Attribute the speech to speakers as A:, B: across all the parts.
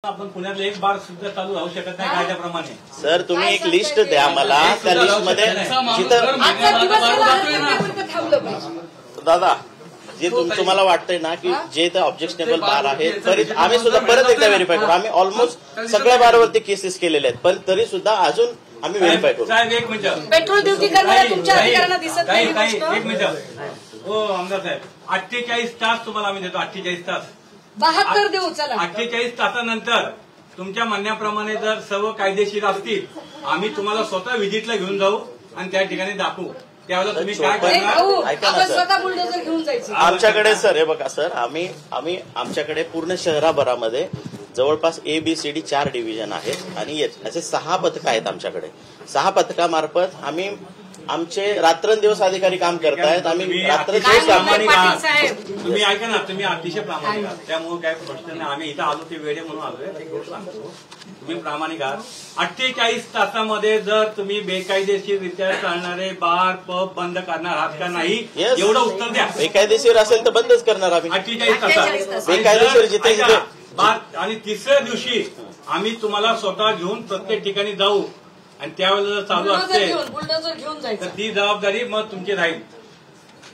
A: आपण पुण्यातले एक बार सुद्धा चालू राहू शकत नाही कायद्याप्रमाणे.
B: सर तुम्ही एक लिस्ट द्या मला, त्या लिस्टमध्ये जिथं दादा जे तुम्हाला वाटतंय ना की जे इथं ऑब्जेक्शनेबल बार आहे तरी आम्ही सुद्धा परत एकदा व्हेरीफाय करू. आम्ही ऑलमोस्ट सगळ्या बारवरती केसेस केलेल्या आहेत, पण तरी सुद्धा अजून आम्ही व्हेरीफाय करू.
A: साहेब एक मिनिट,
C: पेट्रोल ड्युटी करणाऱ्या तुमच्या अधिकाऱ्यांना दिसत नाही.
A: एक मिनिट हो आमदार साहेब, 48 तास तुम्हाला आम्ही देतो. 48 तास
C: 72 देऊ. चला
A: 48 तासानंतर तुमच्या म्हणण्याप्रमाणे जर सर्व कायदेशीर असतील आम्ही तुम्हाला स्वतः व्हिजिटला घेऊन जाऊ आणि त्या ठिकाणी दाखवू. त्यावेळेला तुम्ही काय करणार?
C: आपण स्वतः बुलडोजर घेऊन जायचं.
B: आमच्याकडे सर हे बघा सर, आम्ही आमच्याकडे पूर्ण शहराभरामध्ये जवळपास ABCD 4 डिव्हिजन आहेत आणि असे 6 पथकं आहेत आमच्याकडे. 6 पथकामार्फत आम्ही आमचे रात्रंदिवस अधिकारी काम करतायत. आम्ही रात्रंदिवस
A: तुम्ही ऐका ना, तुम्ही अतिशय प्रामाणिक आहात, त्यामुळे काय प्रश्न नाही. आम्ही इथं आलो ते वेळे म्हणून आलोय. तुम्ही प्रामाणिक आहात. 48 तासामध्ये जर तुम्ही बेकायदेशीररित्या चालणारे बार पब बंद करणार आहात का नाही एवढं उत्तर द्या.
B: बेकायदेशीर असेल तर बंदच करणार आम्ही.
A: 48 तासात
B: बेकायदेशीर जिथे
A: आणि तिसऱ्या दिवशी आम्ही तुम्हाला स्वतः घेऊन प्रत्येक ठिकाणी जाऊ आणि त्यावेळेला चालू असते
C: बुलडोजर घेऊन जायचं.
A: तर ती जबाबदारी मग तुमची राहील.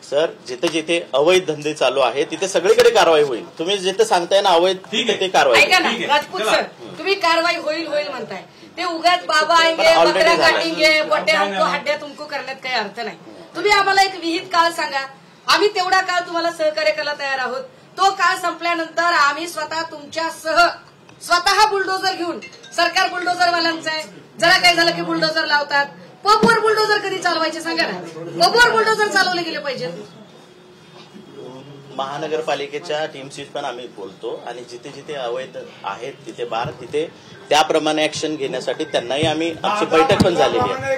B: सर जिथे जिथे अवैध धंदे चालू आहे तिथे सगळीकडे कारवाई होईल. तुम्ही जिथे सांगताय ना अवैध तिथे कारवाई.
C: ऐका ना राजपूत सर, तुम्ही कारवाई होईल म्हणताय ते उगाच बाबा आएंगे बकरा काटेंगे बड्डे हमको हड्ड्या तुमको करण्यात काही अर्थ नाही. तुम्ही आम्हाला एक विहित काळ सांगा, आम्ही तेवढा काळ तुम्हाला सहकार्य करायला तयार आहोत. तो काळ संपल्यानंतर आम्ही स्वतः बुलडोजर घेऊन, सरकार बुलडोजरवाल्यांचं आहे, जरा काय झालं की बुलडोजर लावतात. पबवर बुलडोजर कधी चालवायचे सांगा ना. पबवर बुलडोजर चालवले गेले पाहिजेत.
B: महानगरपालिकेच्या टीमशी पण आम्ही बोलतो आणि जिथे जिथे अवैध आहेत तिथे बार तिथे त्याप्रमाणे ऍक्शन घेण्यासाठी त्यांनाही आम्ही आमची बैठक पण झालेली आहे.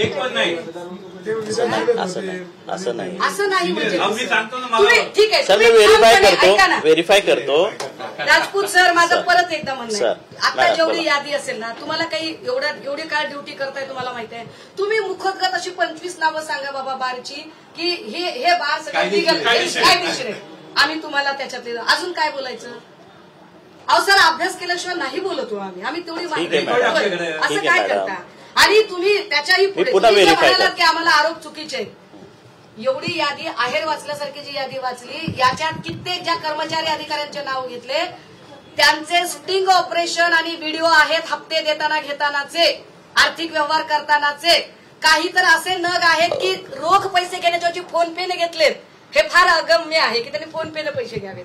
A: एक पण नाही
B: असं नाही
C: ठीक आहे
B: सर, मी व्हेरीफाय करतो.
C: राजपूत सर, माझं परत एकदा म्हणणं आहे, आता जेवढी यादी असेल ना, तुम्हाला काही एवढी काय ड्युटी करताय तुम्हाला माहिती आहे. तुम्ही मुखोद्गत अशी 25 नावं सांगा बाबा बारची की हे बार सगळं लिगल कायदेशीर आहे. आम्ही तुम्हाला त्याच्यात अजून काय बोलायचं? अहो सर, अभ्यास केल्याशिवाय नाही बोलतो आम्ही तेवढी माहिती असं काय करता. आणि तुम्ही त्याच्याही पुढे म्हणालात की आम्हाला आरोप चुकीचे आहेत. एवढी यादी आहेर वाचल्यासारखी जी यादी वाचली, याच्यात कित्येक ज्या कर्मचारी अधिकाऱ्यांचे नाव घेतले त्यांचे स्टिंग ऑपरेशन आणि व्हिडिओ आहेत, हप्ते देताना घेतानाचे, आर्थिक व्यवहार करतानाचे. काही तर असे नग आहेत की रोख पैसे घेण्याच्या फोन पेने घेतलेत. हे फार अगम्य आहे की त्यांनी फोन पेने पैसे घ्यावेत.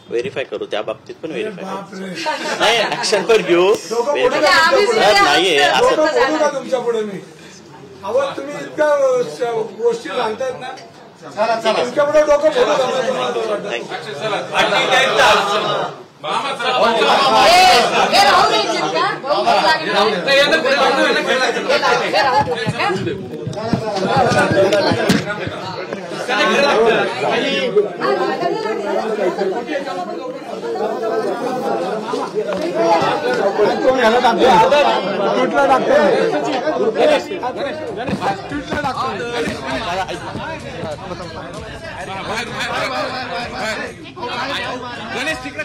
B: व्हेरीफाय करू त्या बाबतीत पण व्हेरीफाय नाही, ऍक्शन पण घेऊ. नाहीये असं
D: तुमच्या पुढे मी तुम्ही इतक्या गोष्टी सांगतायत ना, तुमच्या पुढे डोकं
E: गणेश तिकडे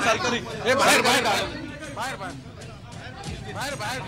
E: सरकारी बाहेर